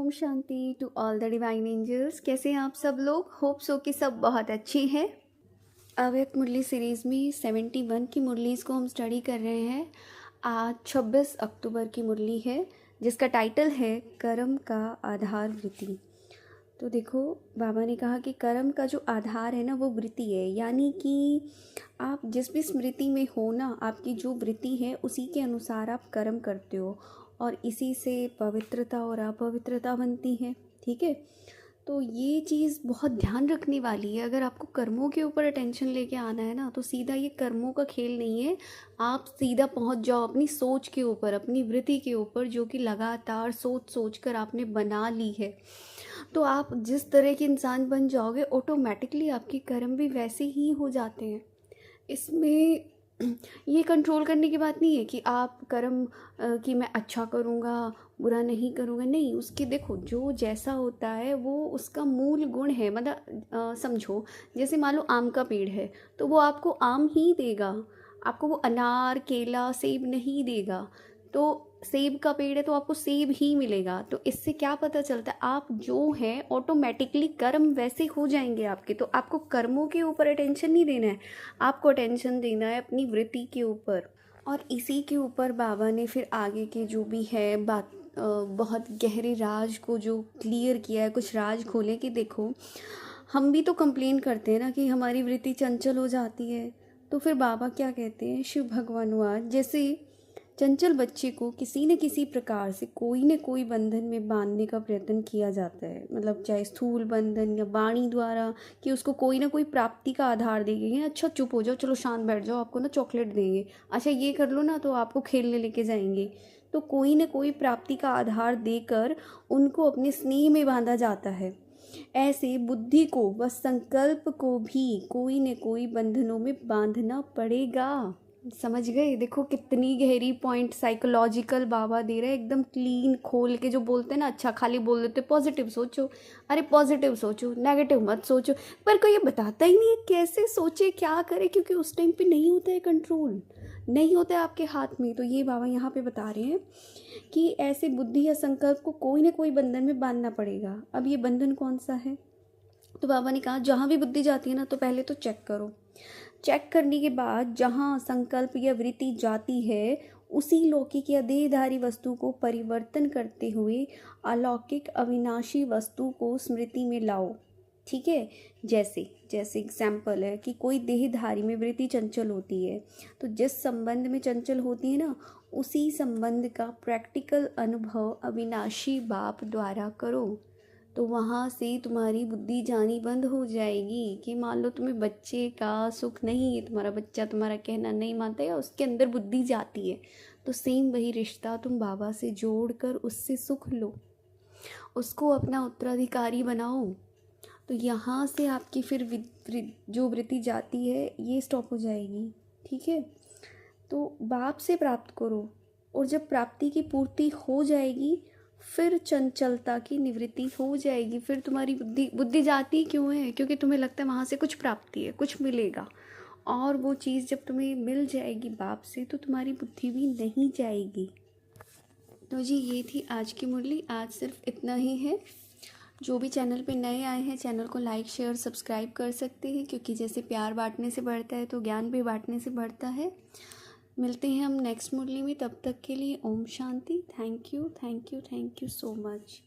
Om Shanti to all the divine angels. कैसे हैं आप सब लोग? होप सो कि सब बहुत अच्छे हैं। अव्यक्त मुरली सीरीज़ में 71 की मुरलीज़ को हम स्टडी कर रहे हैं। आज 26 अक्टूबर की मुरली है जिसका टाइटल है कर्म का आधार वृत्ति। तो देखो, बाबा ने कहा कि कर्म का जो आधार है ना वो वृत्ति है, यानी कि आप जिस भी स्मृति में हो ना, आपकी जो वृत्ति है उसी के अनुसार आप कर्म करते हो और इसी से पवित्रता और अपवित्रता बनती है। ठीक है, तो ये चीज़ बहुत ध्यान रखने वाली है। अगर आपको कर्मों के ऊपर अटेंशन लेके आना है ना, तो सीधा ये कर्मों का खेल नहीं है। आप सीधा पहुंच जाओ अपनी सोच के ऊपर, अपनी वृत्ति के ऊपर, जो कि लगातार सोच सोच कर आपने बना ली है। तो आप जिस तरह के इंसान बन जाओगे, ऑटोमेटिकली आपके कर्म भी वैसे ही हो जाते हैं। इसमें ये कंट्रोल करने की बात नहीं है कि आप कर्म कि मैं अच्छा करूँगा, बुरा नहीं करूँगा। नहीं, उसके देखो जो जैसा होता है वो उसका मूल गुण है। मतलब समझो, जैसे मान लो आम का पेड़ है तो वो आपको आम ही देगा, आपको वो अनार, केला, सेब नहीं देगा। तो सेब का पेड़ है तो आपको सेब ही मिलेगा। तो इससे क्या पता चलता है, आप जो है ऑटोमेटिकली कर्म वैसे हो जाएंगे आपके। तो आपको कर्मों के ऊपर अटेंशन नहीं देना है, आपको अटेंशन देना है अपनी वृत्ति के ऊपर। और इसी के ऊपर बाबा ने फिर आगे के जो भी है बात, बहुत गहरे राज को जो क्लियर किया है, कुछ राज खोले कि देखो, हम भी तो कंप्लेन करते हैं ना कि हमारी वृत्ति चंचल हो जाती है। तो फिर बाबा क्या कहते हैं, शिव भगवानुवाद, जैसे चंचल बच्चे को किसी न किसी प्रकार से कोई न कोई बंधन में बांधने का प्रयत्न किया जाता है। मतलब चाहे स्थूल बंधन या वाणी द्वारा, कि उसको कोई ना कोई प्राप्ति का आधार देंगे। अच्छा चुप हो जाओ, चलो शांत बैठ जाओ, आपको ना चॉकलेट देंगे, अच्छा ये कर लो ना तो आपको खेलने लेके जाएंगे। तो कोई ना कोई प्राप्ति का आधार देकर उनको अपने स्नेह में बांधा जाता है। ऐसे बुद्धि को व संकल्प को भी कोई न कोई बंधनों में बांधना पड़ेगा। समझ गए? देखो कितनी गहरी पॉइंट साइकोलॉजिकल बाबा दे रहे हैं, एकदम क्लीन खोल के। जो बोलते हैं ना, अच्छा खाली बोल देते पॉजिटिव सोचो, अरे पॉजिटिव सोचो, नेगेटिव मत सोचो, पर कोई ये बताता ही नहीं है कैसे सोचे, क्या करे, क्योंकि उस टाइम पे नहीं होता है कंट्रोल, नहीं होता है आपके हाथ में। तो ये बाबा यहाँ पे बता रहे हैं कि ऐसे बुद्धि या संकल्प को कोई ना कोई बंधन में बांधना पड़ेगा। अब ये बंधन कौन सा है? तो बाबा ने कहा जहाँ भी बुद्धि जाती है ना, तो पहले तो चेक करो। चेक करने के बाद जहाँ संकल्प या वृत्ति जाती है, उसी लौकिक या देहधारी वस्तु को परिवर्तन करते हुए अलौकिक अविनाशी वस्तु को स्मृति में लाओ। ठीक है, जैसे जैसे एग्जाम्पल है कि कोई देहधारी में वृत्ति चंचल होती है, तो जिस संबंध में चंचल होती है ना, उसी संबंध का प्रैक्टिकल अनुभव अविनाशी बाप द्वारा करो। तो वहाँ से तुम्हारी बुद्धि जानी बंद हो जाएगी। कि मान लो तुम्हें बच्चे का सुख नहीं है, तुम्हारा बच्चा तुम्हारा कहना नहीं मानता या उसके अंदर बुद्धि जाती है, तो सेम वही रिश्ता तुम बाबा से जोड़कर उससे सुख लो, उसको अपना उत्तराधिकारी बनाओ। तो यहाँ से आपकी फिर जो वृत्ति जाती है ये स्टॉप हो जाएगी। ठीक है, तो बाप से प्राप्त करो, और जब प्राप्ति की पूर्ति हो जाएगी फिर चंचलता की निवृत्ति हो जाएगी। फिर तुम्हारी बुद्धि जाती क्यों है? क्योंकि तुम्हें लगता है वहाँ से कुछ प्राप्ति है, कुछ मिलेगा, और वो चीज़ जब तुम्हें मिल जाएगी बाप से, तो तुम्हारी बुद्धि भी नहीं जाएगी। तो जी ये थी आज की मुरली। आज सिर्फ इतना ही है। जो भी चैनल पे नए आए हैं, चैनल को लाइक शेयर सब्सक्राइब कर सकते हैं, क्योंकि जैसे प्यार बांटने से बढ़ता है तो ज्ञान भी बांटने से बढ़ता है। मिलते हैं हम नेक्स्ट मुरली में, तब तक के लिए ओम शांति। Thank you, thank you, thank you so much.